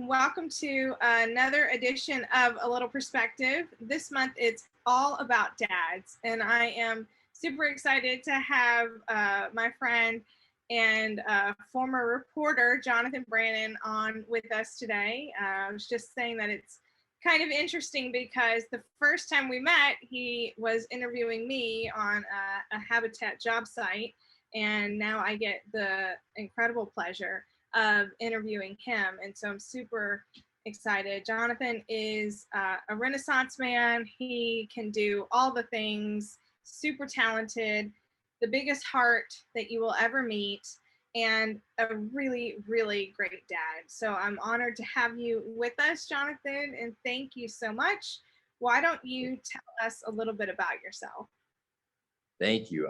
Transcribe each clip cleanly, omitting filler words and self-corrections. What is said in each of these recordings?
Welcome to another edition of A Little Perspective. This month it's all about dads, and I am super excited to have my friend and former reporter Jonathan Brannan on with us today. I was just saying that it's kind of interesting because the first time we met, he was interviewing me on a Habitat job site, and now I get the incredible pleasure of interviewing him. And so I'm super excited. Jonathan is a Renaissance man. He can do all the things, super talented, the biggest heart that you will ever meet, and a really, really great dad. So I'm honored to have you with us, Jonathan, and thank you so much. Why don't you tell us a little bit about yourself? Thank you.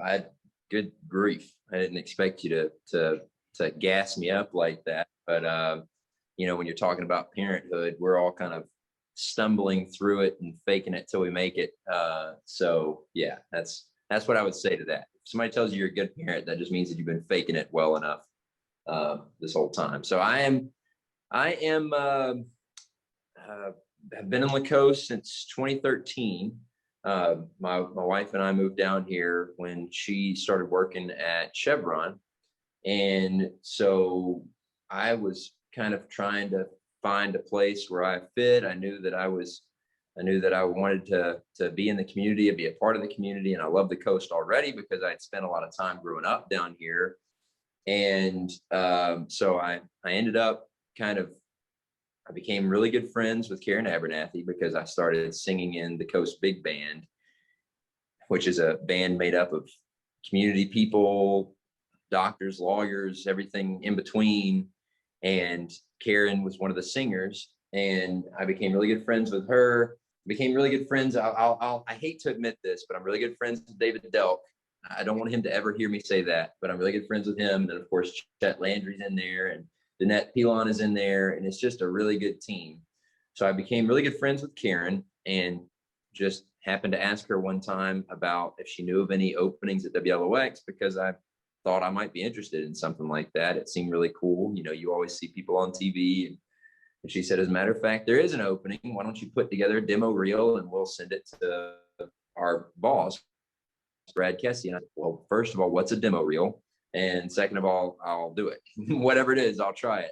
Good grief. I didn't expect you to gas me up like that. But, you know, when you're talking about parenthood, we're all kind of stumbling through it and faking it till we make it. So yeah, that's what I would say to that. If somebody tells you you're a good parent, that just means that you've been faking it well enough this whole time. So I have been in La Coast since 2013. My wife and I moved down here when she started working at Chevron. And so I was kind of trying to find a place where I fit. I knew that I wanted to be in the community and be a part of the community. And I love the coast already because I'd spent a lot of time growing up down here. And so I ended up I became really good friends with Karen Abernathy because I started singing in the Coast Big Band, which is a band made up of community people, doctors, lawyers, everything in between. And Karen was one of the singers, and I became really good friends with her. Became really good friends. I hate to admit this, but I'm really good friends with David Delk. I don't want him to ever hear me say that, but I'm really good friends with him. And of course, Chet Landry's in there, and Danette Pilon is in there, and it's just a really good team. So I became really good friends with Karen, and just happened to ask her one time about if she knew of any openings at WLOX, because I thought I might be interested in something like that. It seemed really cool. You know, you always see people on TV. And she said, as a matter of fact, there is an opening. Why don't you put together a demo reel and we'll send it to our boss, Brad Kessie. And I said, well, first of all, what's a demo reel? And second of all, I'll do it. Whatever it is, I'll try it.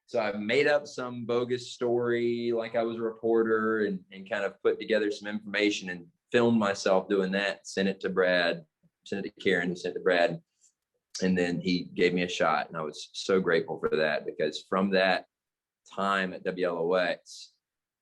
So I made up some bogus story like I was a reporter and kind of put together some information and filmed myself doing that, sent it to Brad, sent it to Karen, who sent it to Brad. And then he gave me a shot, and I was so grateful for that, because from that time at WLOX,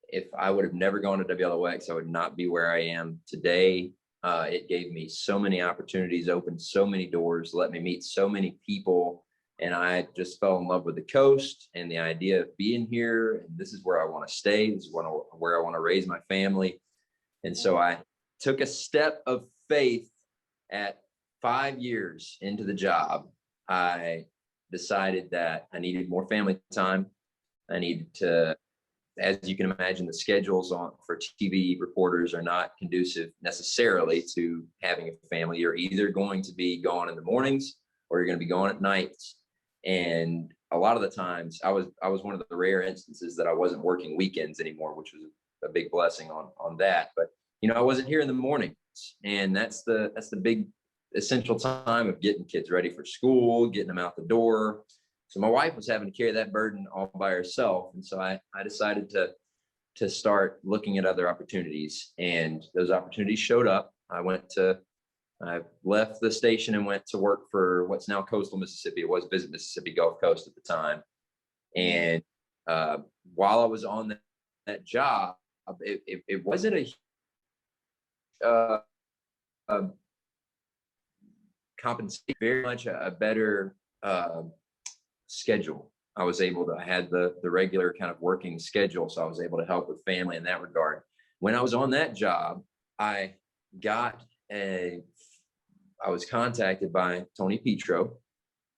if I would have never gone to WLOX, I would not be where I am today. It gave me so many opportunities, opened so many doors, let me meet so many people, and I just fell in love with the coast and the idea of being here. And this is where I want to stay. This is where I want to raise my family. And so I took a step of faith at 5 years into the job. I decided that I needed more family time. I needed to, as you can imagine, the schedules for TV reporters are not conducive necessarily to having a family. You're either going to be gone in the mornings or you're going to be gone at nights. And a lot of the times I was one of the rare instances that I wasn't working weekends anymore, which was a big blessing on that. But, you know, I wasn't here in the mornings, and that's the big essential time of getting kids ready for school, getting them out the door. So my wife was having to carry that burden all by herself. And so I decided to start looking at other opportunities, and those opportunities showed up. I left the station and went to work for what's now Coastal Mississippi. It was Visit Mississippi Gulf Coast at the time. And while I was on that job, it wasn't a compensate, very much a better schedule. I had the regular kind of working schedule, so I was able to help with family in that regard. When I was on that job, I was contacted by Tony Petro,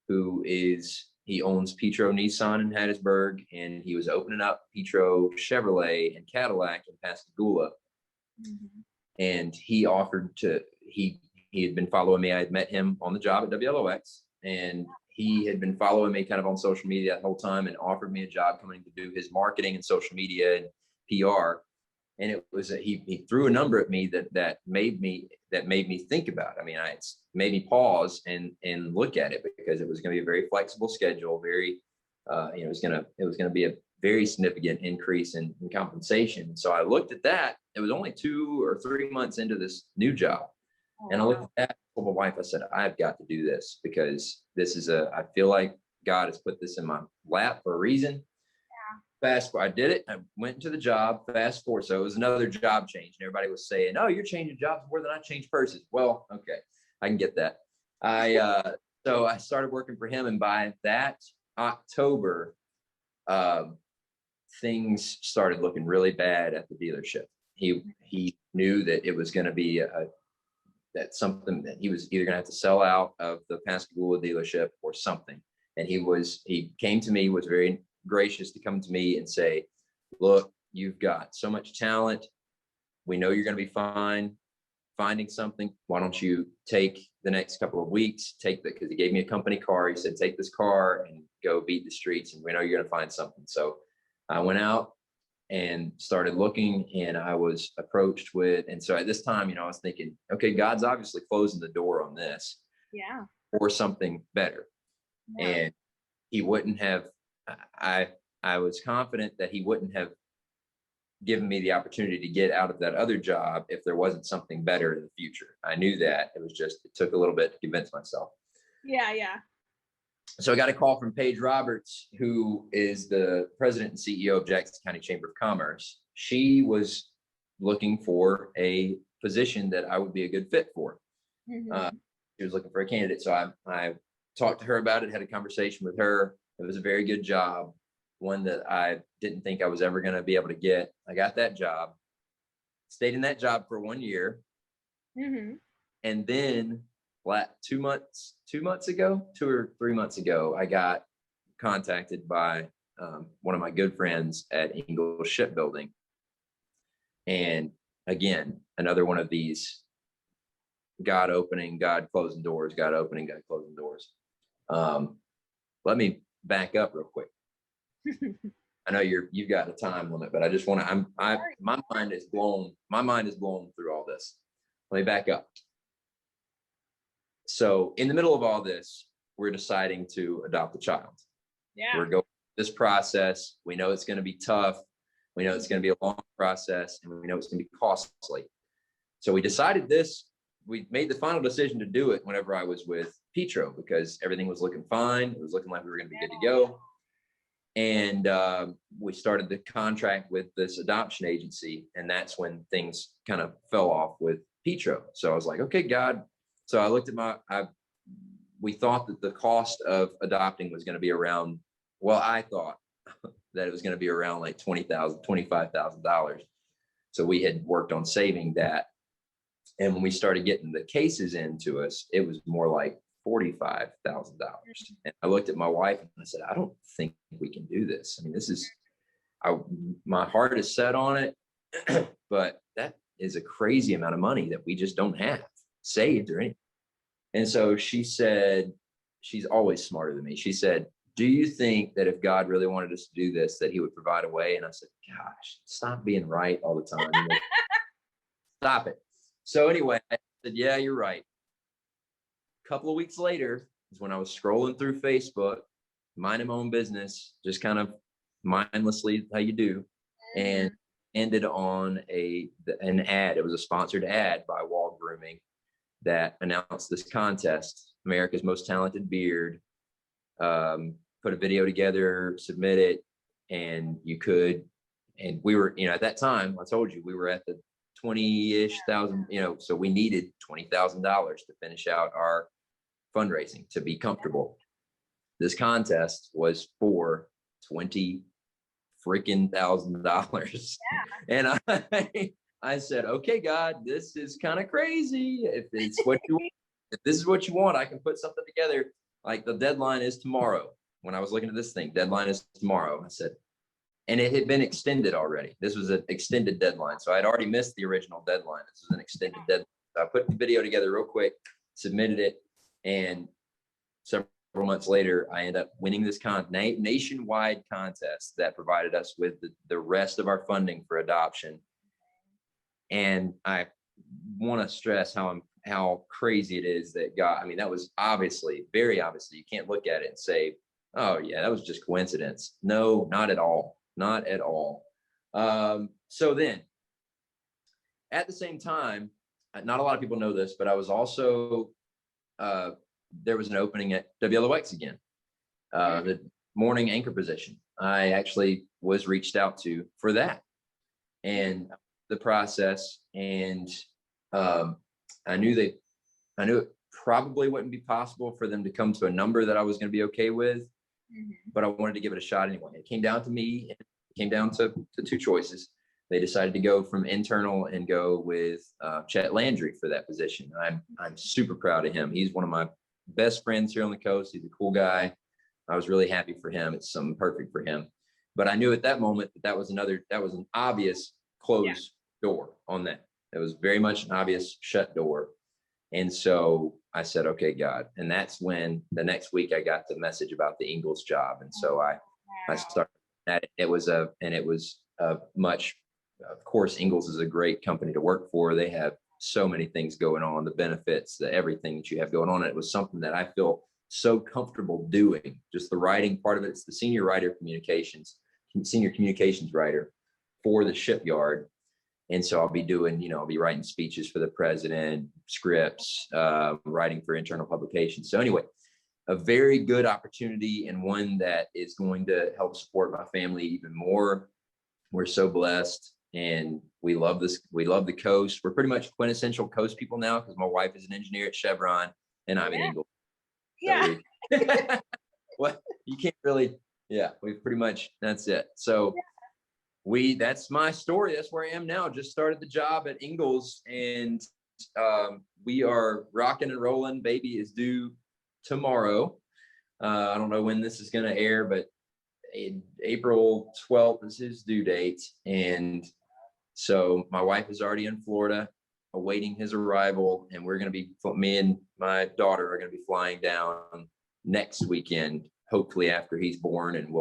he owns Petro Nissan in Hattiesburg, and he was opening up Petro Chevrolet and Cadillac in Pascagoula. Mm-hmm. And he offered he had been following me. I had met him on the job at WLOX, and he had been following me kind of on social media that whole time and offered me a job coming to do his marketing and social media and PR. And it was he threw a number at me that made me think about it. I mean, it's made me pause and look at it, because it was going to be a very flexible schedule, very it was going to be a very significant increase in compensation. So I looked at that. It was only 2 or 3 months into this new job. And I looked at that, told my wife, I said, I've got to do this, because this is I feel like God has put this in my lap for a reason. Fast forward, I did it. I went into the job. Fast forward, so it was another job change, and everybody was saying, "Oh, you're changing jobs more than I change purses." Well, okay, I can get that. So I started working for him, and by that October, things started looking really bad at the dealership. He knew that it was going to be something that he was either going to have to sell out of the Pascagoula dealership or something. And he came to me, was very gracious to come to me and say, look, you've got so much talent. We know you're going to be fine finding something. Why don't you take the next couple of weeks, because he gave me a company car. He said, take this car and go beat the streets, and we know you're going to find something. So I went out and started looking, and I was approached with, and so at this time, I was thinking, okay, God's obviously closing the door on this for something better. Yeah. And he wouldn't have, I was confident that he wouldn't have given me the opportunity to get out of that other job if there wasn't something better in the future. I knew that. It took a little bit to convince myself. Yeah. So I got a call from Paige Roberts, who is the president and CEO of Jackson County Chamber of Commerce. She was looking for a position that I would be a good fit for. Mm-hmm. She was looking for a candidate. So I talked to her about it, had a conversation with her. It was a very good job, one that I didn't think I was ever going to be able to get. I got that job, stayed in that job for 1 year. Mm-hmm. And then 2 or 3 months ago, I got contacted by one of my good friends at Ingalls Shipbuilding. And again, another one of these God opening, God closing doors, God opening, God closing doors. Let me back up real quick. I know you've got a time limit, but I just want to, my mind is blown through all this. Let me back up. So in the middle of all this, we're deciding to adopt a child. Yeah. We're going through this process. We know it's going to be tough. We know it's going to be a long process, and we know it's going to be costly. So we decided this. We made the final decision to do it whenever I was with Petro, because everything was looking fine. It was looking like we were going to be good to go. And we started the contract with this adoption agency, and that's when things kind of fell off with Petro. So I was like, okay, God. So I looked at we thought that the cost of adopting was going to be around, I thought that it was going to be around like $20,000, $25,000. So we had worked on saving that. And when we started getting the cases into us, it was more like $45,000. And I looked at my wife and I said, I don't think we can do this. I mean, my heart is set on it, but that is a crazy amount of money that we just don't have saved or anything. And so she said, she's always smarter than me. She said, do you think that if God really wanted us to do this, that he would provide a way? And I said, gosh, stop being right all the time. Stop it. So anyway, I said, yeah, you're right. A couple of weeks later is when I was scrolling through Facebook, minding my own business, just kind of mindlessly, how you do, and ended on an ad. It was a sponsored ad by Wall Grooming that announced this contest, America's Most Talented Beard. Put a video together, submit it, and you could. And we were, at that time, I told you, we were at the 20-ish thousand, so we needed $20,000 to finish out our fundraising to be comfortable. This contest was for $20 freaking $1,000. And I said, okay, God, this is kind of crazy. If this is what you want, I can put something together. Like, the deadline is tomorrow. When I was looking at this thing, deadline is tomorrow. I said, and it had been extended already. This was an extended deadline. So I'd already missed the original deadline. This was an extended deadline. So I put the video together real quick, submitted it, and several months later, I end up winning this nationwide contest that provided us with the rest of our funding for adoption. And I want to stress how crazy it is that God, I mean, that was obviously, very obviously, you can't look at it and say, oh yeah, that was just coincidence. No, not at all. Not at all. So then at the same time, not a lot of people know this, but I was also, there was an opening at WLOX again, the morning anchor position. I actually was reached out to for that and the process. And I knew it probably wouldn't be possible for them to come to a number that I was going to be okay with, but I wanted to give it a shot anyway. It came down to me. It came down to two choices. They decided to go from internal and go with Chet Landry for that position. I'm super proud of him. He's one of my best friends here on the coast. He's a cool guy. I was really happy for him. It's something perfect for him. But I knew at that moment that was an obvious closed door on that. It was very much an obvious shut door. And so I said, okay, God. And that's when the next week I got the message about the Ingalls job. And so I started that. It was much, of course, Ingalls is a great company to work for. They have so many things going on, the benefits, everything that you have going on. And it was something that I feel so comfortable doing. Just the writing part of it. It's the senior communications writer for the shipyard. And so I'll be doing, I'll be writing speeches for the president, scripts, writing for internal publications. So anyway, a very good opportunity and one that is going to help support my family even more. We're so blessed and we love this. We love the coast. We're pretty much quintessential coast people now because my wife is an engineer at Chevron and I'm an Ingalls. Yeah. So well, you can't really, we pretty much, that's it. So that's my story. That's where I am now. Just started the job at Ingalls and we are rocking and rolling. Baby is due tomorrow. I don't know when this is going to air, but April 12th is his due date. And so my wife is already in Florida awaiting his arrival. And me and my daughter are going to be flying down next weekend, hopefully after he's born, and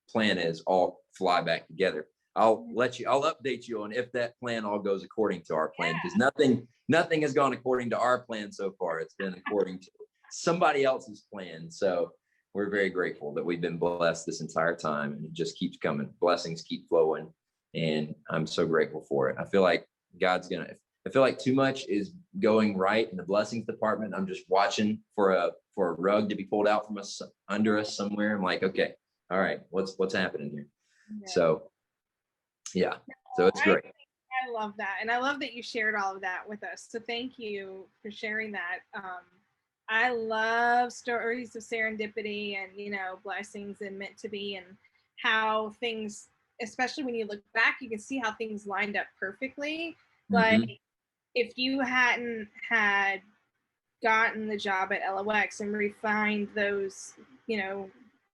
plan is all fly back together. I'll update you on if that plan all goes according to our plan, because nothing has gone according to our plan so far. It's been according to somebody else's plan. So we're very grateful that we've been blessed this entire time, and it just keeps coming. Blessings keep flowing, and I'm so grateful for it. I feel like I feel like too much is going right in the blessings department. I'm just watching for a rug to be pulled out from us under us somewhere. I'm like, okay, all right, what's happening here? Yeah. So it's great. I love that. And I love that you shared all of that with us. So thank you for sharing that. I love stories of serendipity and, blessings and meant to be, and how things, especially when you look back, you can see how things lined up perfectly. Like if you hadn't had gotten the job at LOX and refined those,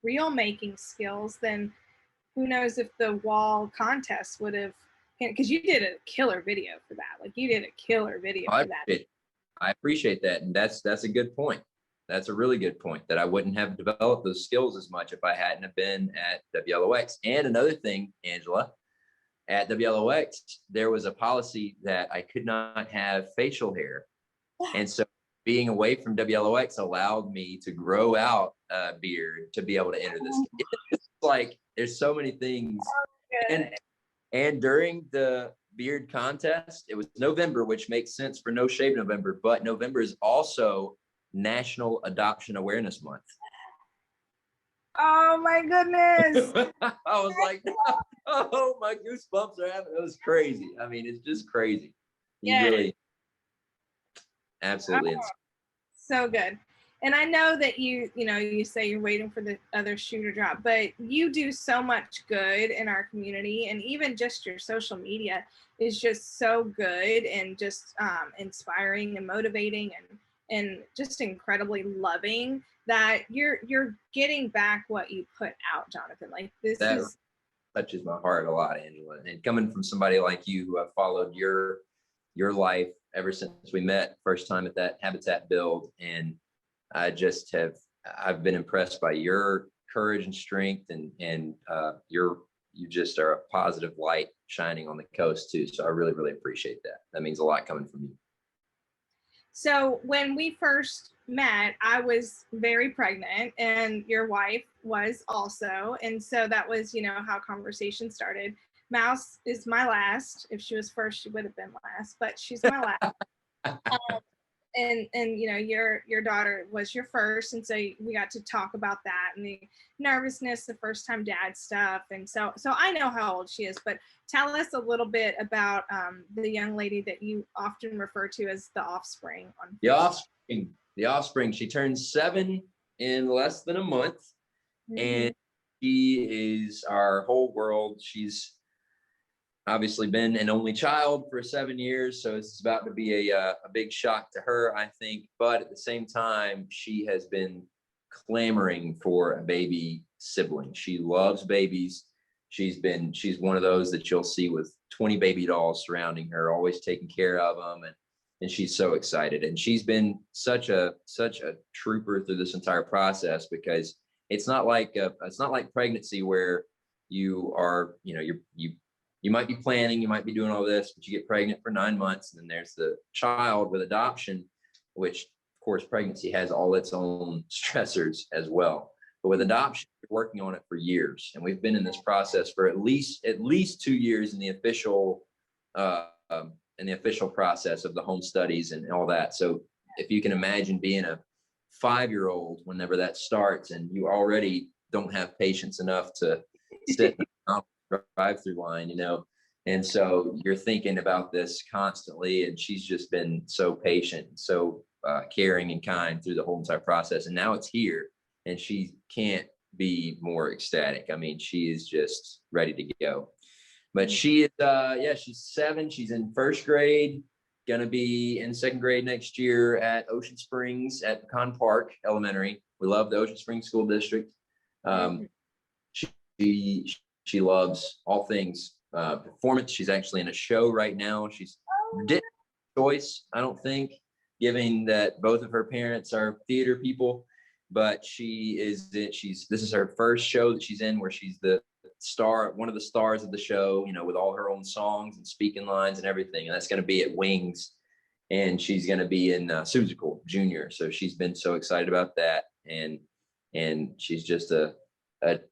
reel making skills, then who knows if the wall contest would have, because you did a killer video for that. Like you did a killer video for that. I appreciate that. And that's a good point. That's a really good point, that I wouldn't have developed those skills as much if I hadn't have been at WLOX. And another thing, Angela, at WLOX, there was a policy that I could not have facial hair. And so being away from WLOX allowed me to grow out a beard to be able to enter this. It's like, there's so many things. And during the beard contest, it was November, which makes sense for No Shave November, but November is also National Adoption Awareness Month. Oh my goodness. I was like, oh, my goosebumps are happening. It was crazy. I mean, it's just crazy. Really, absolutely. So good. And I know that you say you're waiting for the other shoe to drop, but you do so much good in our community, and even just your social media is just so good and just inspiring and motivating and just incredibly loving, that you're getting back what you put out, Jonathan. Like that touches my heart a lot, Angela. And coming from somebody like you who have followed your life ever since we met first time at that Habitat build, and I just have I've been impressed by your courage and strength, and you just are a positive light shining on the coast too. So I really, really appreciate that. That means a lot coming from you. So when we first met, I was very pregnant, and your wife was also. And so that was, how conversation started. Mouse is my last. If she was first, she would have been last, but she's my last. And your daughter was your first, and so we got to talk about that and the nervousness, the first time dad stuff. And so I know how old she is, but tell us a little bit about the young lady that you often refer to as the offspring. The offspring. She turns 7 in less than a month. Mm-hmm. And she is our whole world. She's obviously been an only child for 7 years, so it's about to be a big shock to her, I think. But at the same time, she has been clamoring for a baby sibling. She loves babies. She's one of those that you'll see with 20 baby dolls surrounding her, always taking care of them, and she's so excited. And she's been such a trooper through this entire process, because it's not like pregnancy where you are, you might be planning, you might be doing all this, but you get pregnant for 9 months, and then there's the child with adoption, which of course pregnancy has all its own stressors as well. But with adoption, you're working on it for years, and we've been in this process for at least 2 years in the official process of the home studies and all that. So if you can imagine being a 5-year-old whenever that starts, and you already don't have patience enough to sit drive-through line, and so you're thinking about this constantly, and she's just been so patient, so caring and kind through the whole entire process. And now it's here, and she can't be more ecstatic. I mean, she is just ready to go. But she is she's 7. She's in first grade, gonna be in second grade next year at Ocean Springs at Pecan Park Elementary. We love the Ocean Springs School District. She loves all things performance. She's actually in a show right now. She's didn't choice, I don't think, given that both of her parents are theater people, but this is her first show that she's in, where she's the star, one of the stars of the show, with all her own songs and speaking lines and everything. And that's going to be at Wings, and she's going to be in Susical Junior. So she's been so excited about that, and she's just a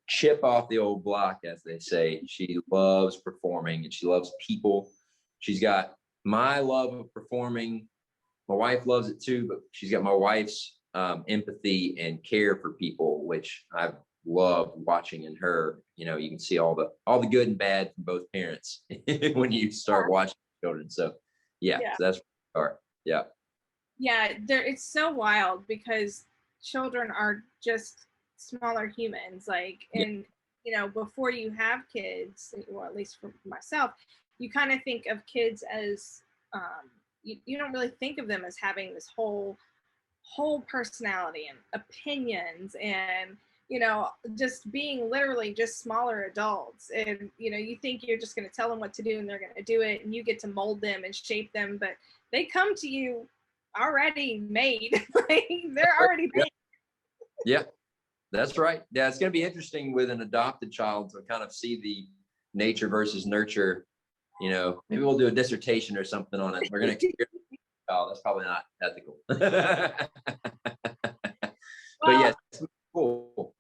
chip off the old block, as they say. She loves performing, and she loves people. She's got my love of performing. My wife loves it too, but she's got my wife's empathy and care for people, which I've loved watching in her. You can see all the good and bad from both parents when you start watching children. So yeah. So that's where we are. Yeah, it's so wild, because children are just smaller humans, and before you have kids, or at least for myself, you kind of think of kids as you don't really think of them as having this whole personality and opinions, and just being literally just smaller adults. And you think you're just going to tell them what to do, and they're going to do it, and you get to mold them and shape them, but they come to you already made. They're already made. Yeah, that's right. Yeah, it's going to be interesting with an adopted child to kind of see the nature versus nurture. Maybe we'll do a dissertation or something on it. We're going to that's probably not ethical. But yes, cool.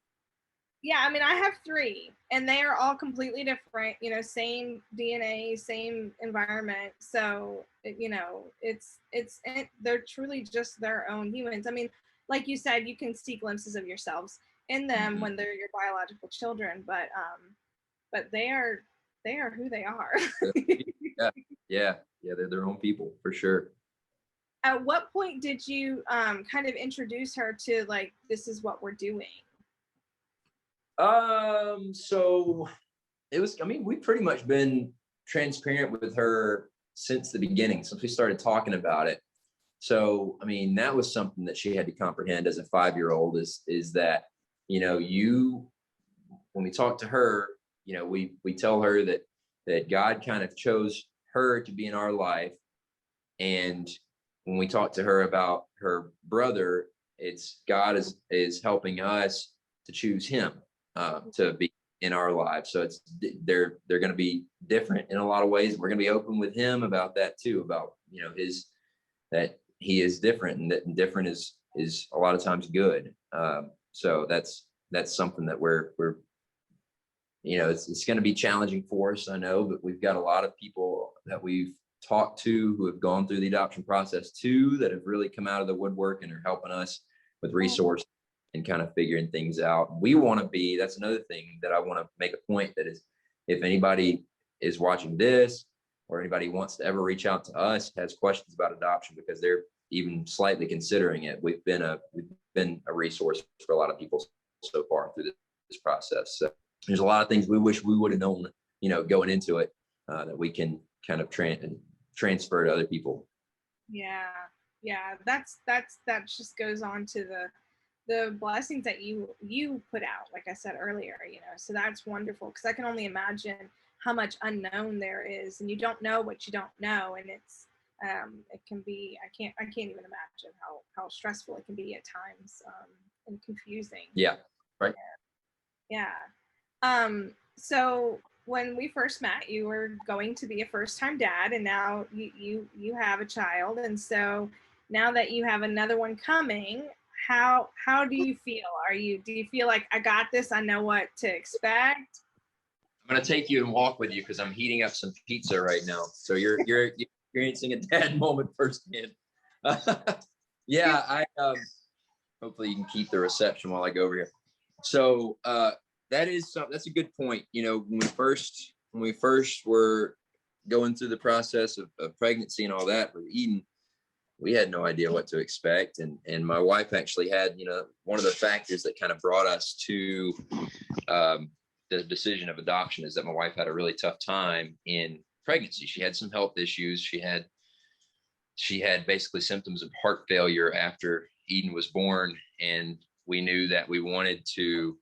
Yeah, I mean, I have 3, and they are all completely different, same DNA, same environment. So, they're truly just their own humans. I mean, like you said, you can see glimpses of yourselves in them when they're your biological children, but they are who they are. Yeah, they're their own people for sure. At what point did you kind of introduce her to, this is what we're doing? So it was, we've pretty much been transparent with her since the beginning, since we started talking about it. So, that was something that she had to comprehend as a 5-year-old is that, when we talk to her, we tell her that God kind of chose her to be in our life. And when we talk to her about her brother it's God is helping us to choose him to be in our lives. So they're going to be different in a lot of ways. We're going to be open with him about that too, about, you know, that he is different, and that different is a lot of times good. So that's something that we're, you know, it's going to be challenging for us, I know, but we've got a lot of people that we've talked to who have gone through the adoption process too, that have really come out of the woodwork and are helping us with resources and kind of figuring things out. We want to be, that's another thing that I want to make a point, that is, if anybody is watching this, or anybody wants to ever reach out to us, has questions about adoption, because they're even slightly considering it, we've been a resource for a lot of people so far through this process. So there's a lot of things we wish we would have known, you know, going into it, that we can kind of transfer to other people. Yeah, that just goes on to the blessings that you put out, like I said earlier, you know. So that's wonderful, because I can only imagine how much unknown there is, and you don't know what you don't know, and it's it can be, I can't even imagine how stressful it can be at times, and confusing. Yeah, right. Yeah. So when we first met, you were going to be a first-time dad, and now you have a child, and so now that you have another one coming, how do you feel? Do you feel like, I got this, I know what to expect? I'm gonna take you and walk with you, because I'm heating up some pizza right now. So you're experiencing a dad moment firsthand. Yeah, I hopefully you can keep the reception while I go over here. So that's a good point. You know, when we first were going through the process of pregnancy and all that with Eden, we had no idea what to expect. And my wife actually had, you know, one of the factors that kind of brought us to the decision of adoption is that my wife had a really tough time in pregnancy. She had some health issues. She had basically symptoms of heart failure after Eden was born. And we knew that we wanted to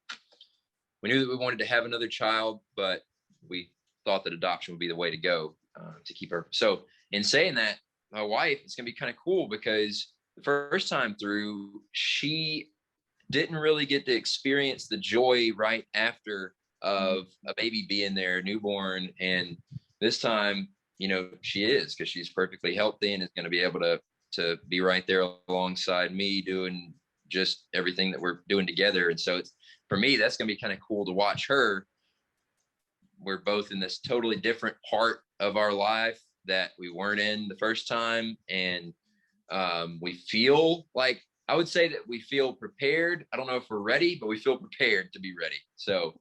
have another child, but we thought that adoption would be the way to go, to keep her. So in saying that, my wife, it's going to be kind of cool, because the first time through, she didn't really get to experience the joy right after of a baby being there, newborn. And this time, you know, she is, because she's perfectly healthy and is going to be able to be right there alongside me, doing just everything that we're doing together. And so for me, that's going to be kind of cool to watch her. We're both in this totally different part of our life that we weren't in the first time. And we feel like, I would say that we feel prepared. I don't know if we're ready, but we feel prepared to be ready. So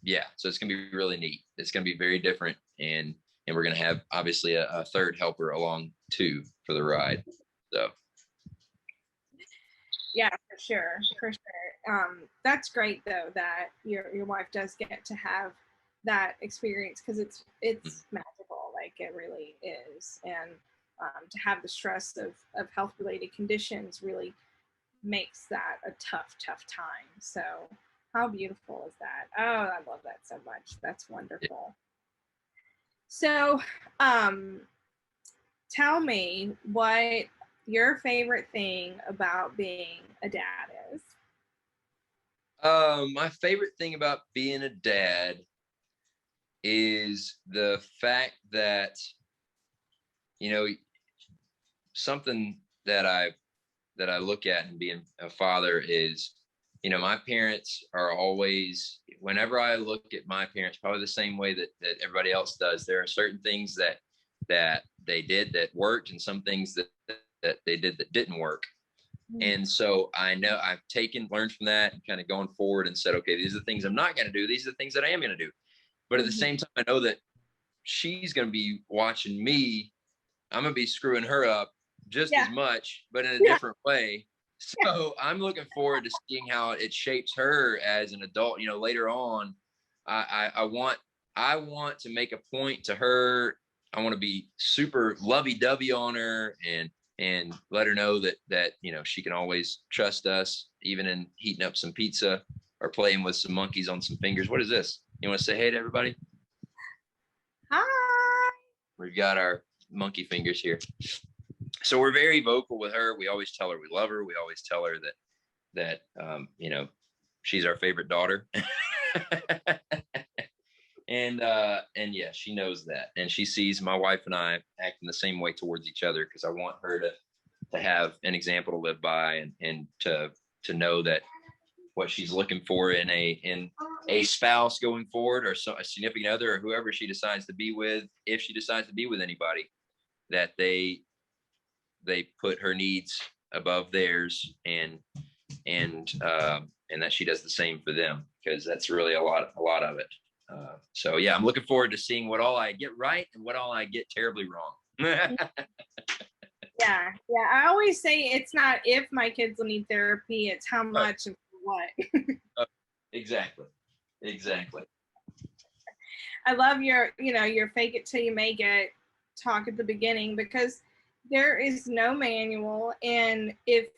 yeah, so it's going to be really neat. It's going to be very different. And we're going to have obviously a third helper along too for the ride. So. Yeah, for sure. That's great though, that your wife does get to have that experience, because it's magical, like it really is. And to have the stress of health related conditions really makes that a tough time. So how beautiful is that? Oh, I love that so much. That's wonderful. So tell me what your favorite thing about being a dad is. My favorite thing about being a dad is the fact that, you know, something that I look at in being a father is, you know, my parents are always, whenever I look at my parents, probably the same way that everybody else does, there are certain things that they did that worked, and some things that they did that didn't work. And so I know I've learned from that, and kind of going forward and said, okay, these are the things I'm not going to do. These are the things that I am going to do. But at the same time, I know that she's going to be watching me. I'm going to be screwing her up just as much, but in a different way. So I'm looking forward to seeing how it shapes her as an adult. You know, later on, I want to make a point to her. I want to be super lovey-dovey on her and let her know that you know, she can always trust us, even in heating up some pizza or playing with some monkeys on some fingers. What is this? You want to say hey to everybody? Hi. We've got our monkey fingers here. So we're very vocal with her. We always tell her we love her. We always tell her that she's our favorite daughter. And yeah, she knows that, and she sees my wife and I acting the same way towards each other, because I want her to have an example to live by, and to know that what she's looking for in a spouse going forward, or a significant other, or whoever she decides to be with, if she decides to be with anybody, that they put her needs above theirs, and that she does the same for them, because that's really a lot of it. So yeah, I'm looking forward to seeing what all I get right and what all I get terribly wrong. Yeah. I always say it's not if my kids will need therapy, it's how much and what. Exactly. I love your fake it till you make it talk at the beginning, because there is no manual. And if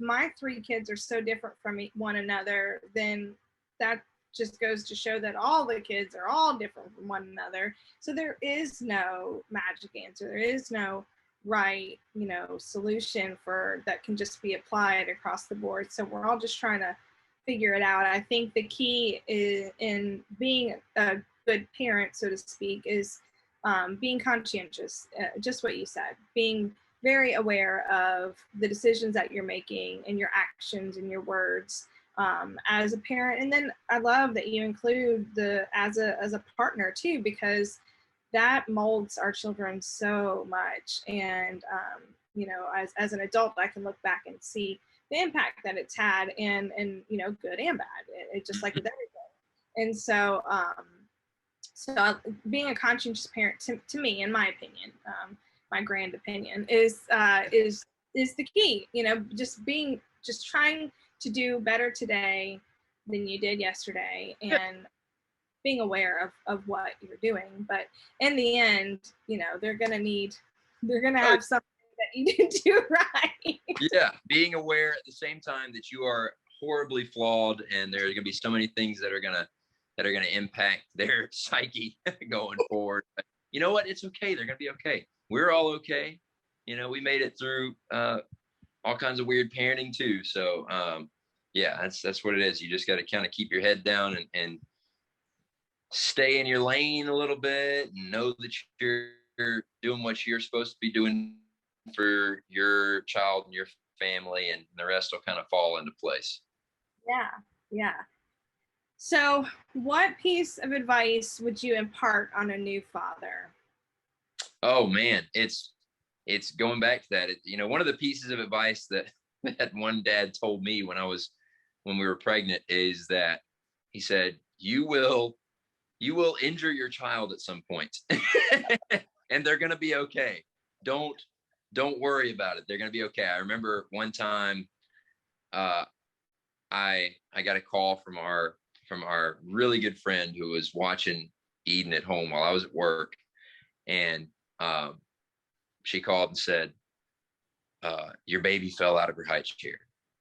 my three kids are so different from one another, then that just goes to show that all the kids are all different from one another. So there is no magic answer. There is no right, solution that can just be applied across the board. So we're all just trying to figure it out. I think the key is in being a good parent, so to speak, is being conscientious, just what you said, being very aware of the decisions that you're making and your actions and your words as a parent. And then I love that you include as a partner too, because that molds our children so much. And as an adult, I can look back and see the impact that it's had, and good and bad. It just like with everything. And so being a conscientious parent, to me, in my opinion, my grand opinion, is the key. Just trying to do better today than you did yesterday, and being aware of what you're doing. But in the end, they're gonna have something that you didn't do right. Yeah, being aware at the same time that you are horribly flawed, and there are going to be so many things that are going to impact their psyche going forward. But you know what? It's okay. They're going to be okay. We're all okay. We made it through all kinds of weird parenting too. So yeah, that's what it is. You just got to kind of keep your head down and stay in your lane a little bit, and know that you're doing what you're supposed to be doing for your child and your family, and the rest will kind of fall into place. Yeah. So what piece of advice would you impart on a new father? Oh man, it's going back to that. One of the pieces of advice that one dad told me when we were pregnant is that he said, you will injure your child at some point and they're going to be okay. Don't worry about it. They're going to be okay. I remember one time I got a call from our really good friend who was watching Eden at home while I was at work. And she called and said, your baby fell out of her high chair.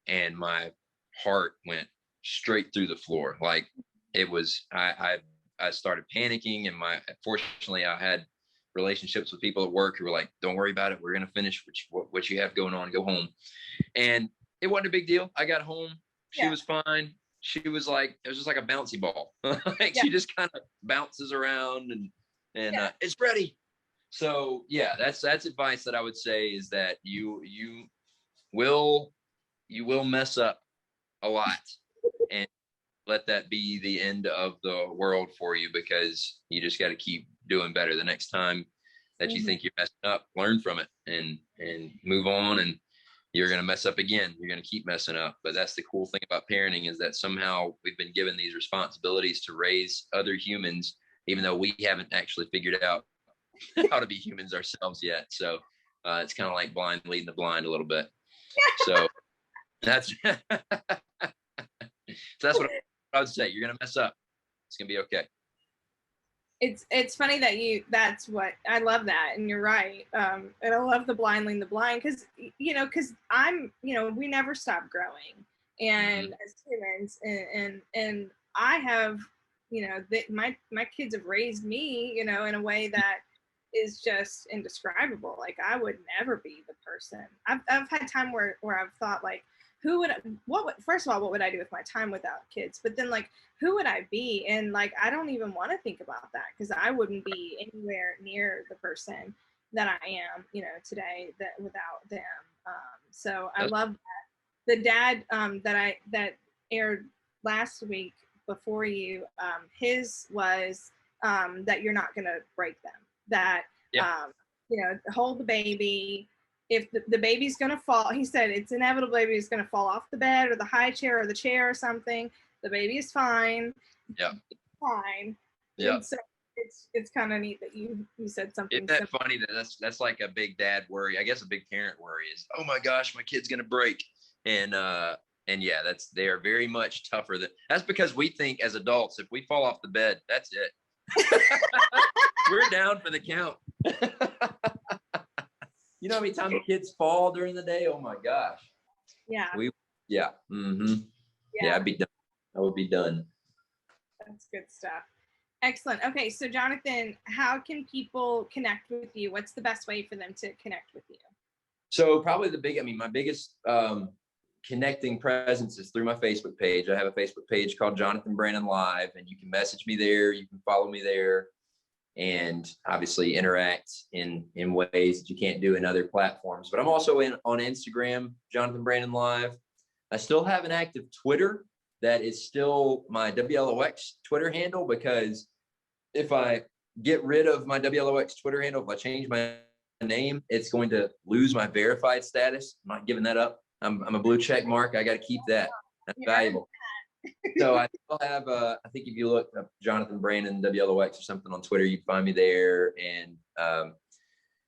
And my heart went straight through the floor. Like it was, I started panicking, and fortunately I had relationships with people at work who were like, don't worry about it. We're going to finish what you have going on, go home. And it wasn't a big deal. I got home. She was fine. She was like, it was just like a bouncy ball. She just kind of bounces around and it's ready. So yeah, that's advice that I would say, is that you will mess up a lot, and let that be the end of the world for you, because you just got to keep doing better. The next time that you think you're messing up, learn from it and move on. And you're going to mess up again. You're going to keep messing up. But that's the cool thing about parenting, is that somehow we've been given these responsibilities to raise other humans, even though we haven't actually figured out how to be humans ourselves yet. So it's kind of like blind leading the blind a little bit. So that's that's what I would say. You're going to mess up. It's going to be okay. It's funny that that's what I love that. And you're right. And I love the blind leading the blind, because we never stop growing, and as humans, and I have, my kids have raised me, in a way that is just indescribable. Like I would never be the person. I've had time where I've thought like, first of all, what would I do with my time without kids? But then like, who would I be? And like, I don't even want to think about that because I wouldn't be anywhere near the person that I am, today that without them. So I love that. The dad that aired last week before you, his was that you're not going to break them. That hold the baby. If the baby's going to fall, he said it's inevitable. Baby is going to fall off the bed or the high chair or the chair or something. The baby is fine. Yeah. It's fine. Yeah. So it's kind of neat that you said something. Isn't that funny that that's like a big dad worry? I guess a big parent worry is, oh my gosh, my kid's gonna break. And yeah, they are very much tougher that's because we think as adults, if we fall off the bed, that's it. We're down for the count. You know how many times kids fall during the day? Oh my gosh. Yeah. Yeah. Mm-hmm. Yeah, I'd be done. I would be done. That's good stuff. Excellent. Okay, so Jonathan, how can people connect with you? What's the best way for them to connect with you? So probably my biggest connecting presence is through my Facebook page. I have a Facebook page called Jonathan Brannan Live, and you can message me there. You can follow me there, and obviously interact in ways that you can't do in other platforms. But I'm also on Instagram, Jonathan Brannan Live. I still have an active Twitter that is still my WLOX Twitter handle, because if I get rid of my WLOX Twitter handle, if I change my name, it's going to lose my verified status. I'm not giving that up. I'm a blue check mark. I got to keep that. That's valuable. So I still have, I think if you look up Jonathan Brannan WLOX or something on Twitter, you can find me there. And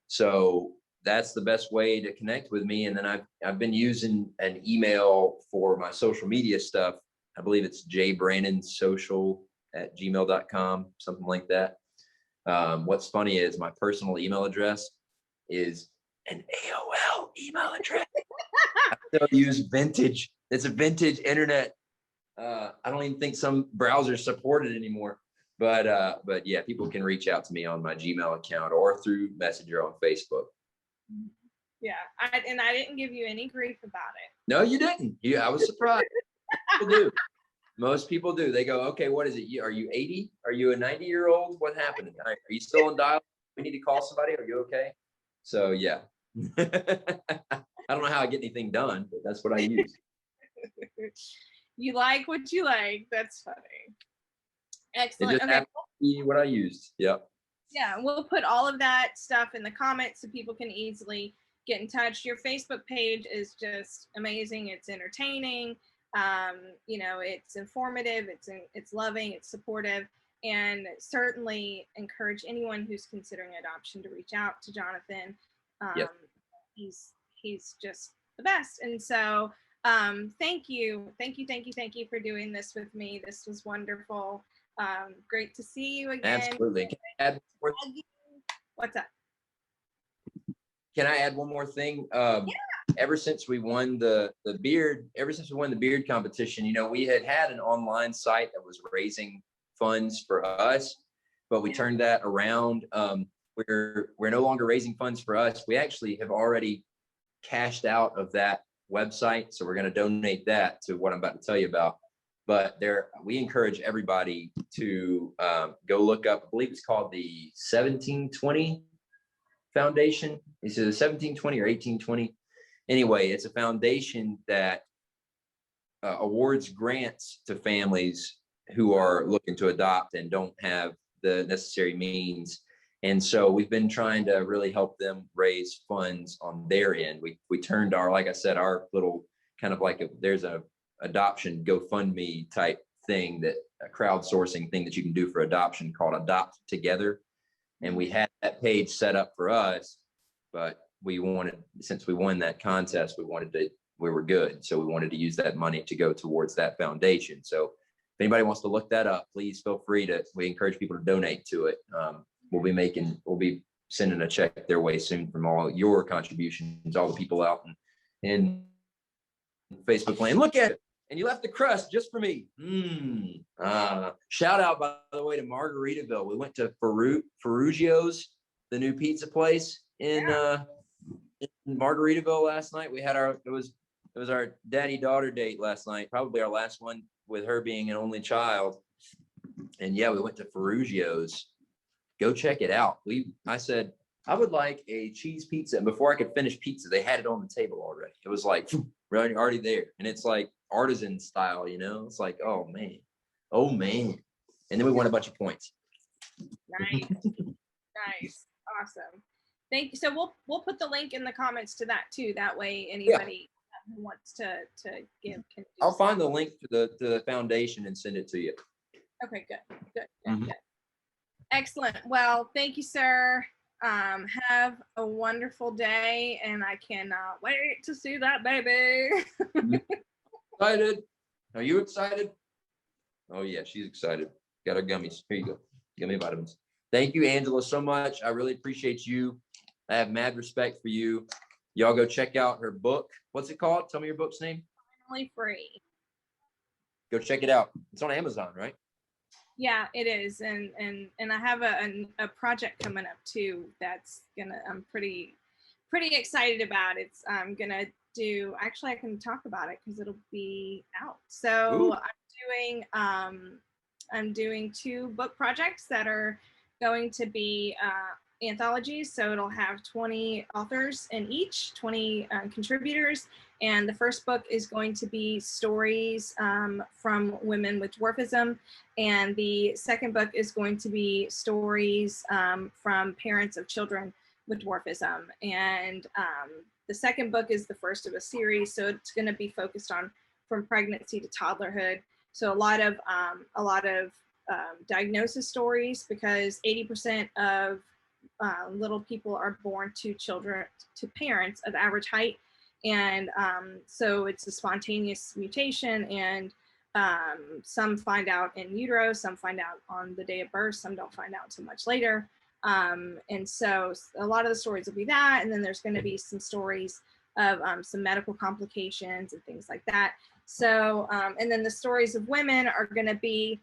so that's the best way to connect with me. And then I've been using an email for my social media stuff. I believe it's jbrannonsocial@gmail.com, something like that. What's funny is my personal email address is an AOL email address. I still use vintage. It's a vintage internet. I don't even think some browsers support it anymore. But yeah, people can reach out to me on my Gmail account or through Messenger on Facebook. Yeah, I didn't give you any grief about it. No, you didn't. I was surprised. People do. Most people do. They go, okay, what is it? Are you 80? Are you a 90-year-old? What happened? Are you still on dial? We need to call somebody. Are you okay? So yeah. I don't know how I get anything done, but that's what I use. You like what you like. That's funny. Excellent. Okay. Be what I used. Yep. Yeah, we'll put all of that stuff in the comments so people can easily get in touch. Your Facebook page is just amazing. It's entertaining. It's informative. It's loving. It's supportive. And certainly encourage anyone who's considering adoption to reach out to Jonathan. Yes. He's just the best. And so thank you for doing this with me. This was wonderful. Great to see you again. Absolutely. What's up? Can I add one more thing? Ever since we won the beard competition, we had an online site that was raising funds for us, but we turned that around. We're no longer raising funds for us. We actually have already cashed out of that website, so we're going to donate that to what I'm about to tell you about. But we encourage everybody to go look up. I believe it's called the 1720 Foundation. Is it a 1720 or 1820? Anyway, it's a foundation that awards grants to families who are looking to adopt and don't have the necessary means. And so we've been trying to really help them raise funds on their end. We turned like I said, our little kind of like there's a adoption GoFundMe type thing, that a crowdsourcing thing that you can do for adoption called Adopt Together. And we had that page set up for us, but since we won that contest, we were good. So we wanted to use that money to go towards that foundation. So if anybody wants to look that up, please feel free we encourage people to donate to it. We'll be sending a check their way soon from all your contributions, all the people out in Facebook land. Look at it. And you left the crust just for me. Shout out, by the way, to Margaritaville. We went to Ferruggio's the new pizza place in Margaritaville last night. We had it was our daddy-daughter date last night, probably our last one with her being an only child. And yeah, we went to Ferruggio's. Go check it out. I said, I would like a cheese pizza. And before I could finish pizza, they had it on the table already. It was like already there. And it's like artisan style, you know? It's like, oh man. And then we won a bunch of points. Nice. Nice. Awesome. Thank you. So we'll put the link in the comments to that too. That way anybody who wants to give can do I'll find the link to the foundation and send it to you. Okay, good. Excellent. Well, thank you, sir. Have a wonderful day, and I cannot wait to see that baby. Excited? Are you excited? Oh yeah, she's excited. Got her gummies. Here you go. Gummy vitamins. Thank you, Angela, so much. I really appreciate you. I have mad respect for you. Y'all go check out her book. What's it called? Tell me your book's name. Finally Free. Go check it out. It's on Amazon, right? Yeah, it is, and I have a project coming up too. I'm pretty excited about. I'm gonna do. Actually, I can talk about it because it'll be out. So I'm doing 2 book projects that are going to be anthologies. So it'll have 20 authors in each, 20 contributors. And the first book is going to be stories from women with dwarfism. And the second book is going to be stories from parents of children with dwarfism. And the second book is the first of a series. So it's going to be focused on from pregnancy to toddlerhood. So a lot of diagnosis stories, because 80% of little people are born to parents of average height. And so it's a spontaneous mutation, and some find out in utero, some find out on the day of birth, some don't find out until much later. And so a lot of the stories will be that, and then there's going to be some stories of some medical complications and things like that. So, and then the stories of women are going to be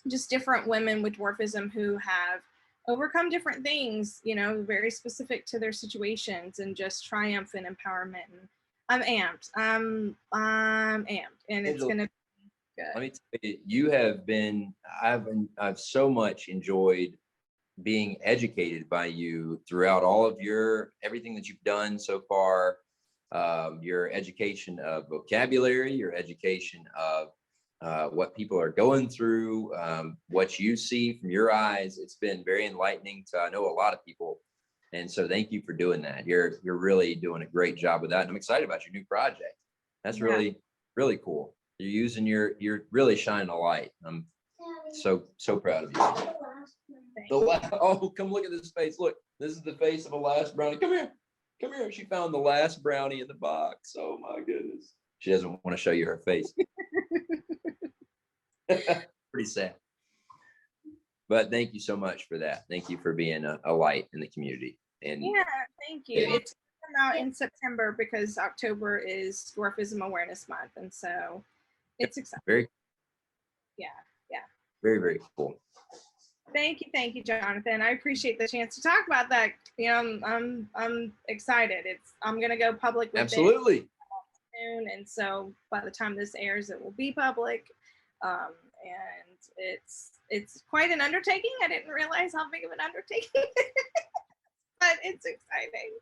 just different women with dwarfism who have overcome different things, very specific to their situations, and just triumph and empowerment. And I'm amped. I'm amped, and it's going to be good. Let me tell you, I've so much enjoyed being educated by you throughout all of everything that you've done so far. Your education of vocabulary, your education of what people are going through, what you see from your eyes. It's been very enlightening to, I know, a lot of people. And so thank you for doing that. You're really doing a great job with that. And I'm excited about your new project. That's really, really cool. You're really shining a light. I'm so proud of you. Oh, come look at this face. Look, this is the face of a last brownie. Come here. She found the last brownie in the box. Oh my goodness. She doesn't want to show you her face. Pretty sad. But thank you so much for that. Thank you for being a light in the community. And yeah, thank you. It's come out in September because October is Dwarfism Awareness Month, and so it's exciting. Very very cool. Thank you, Jonathan. I appreciate the chance to talk about that. I'm excited. I'm gonna go public with Absolutely. it soon, and so by the time this airs, it will be public. And it's quite an undertaking. I didn't realize how big of an undertaking it is, but it's exciting.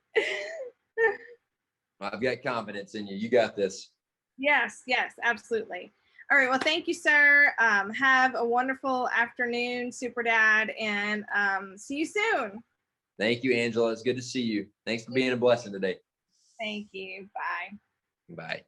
I've got confidence in you. You got this. Yes, absolutely. All right. Well, thank you, sir. Have a wonderful afternoon, Super Dad, and see you soon. Thank you, Angela. It's good to see you. Thanks for being a blessing today. Thank you. Bye. Bye.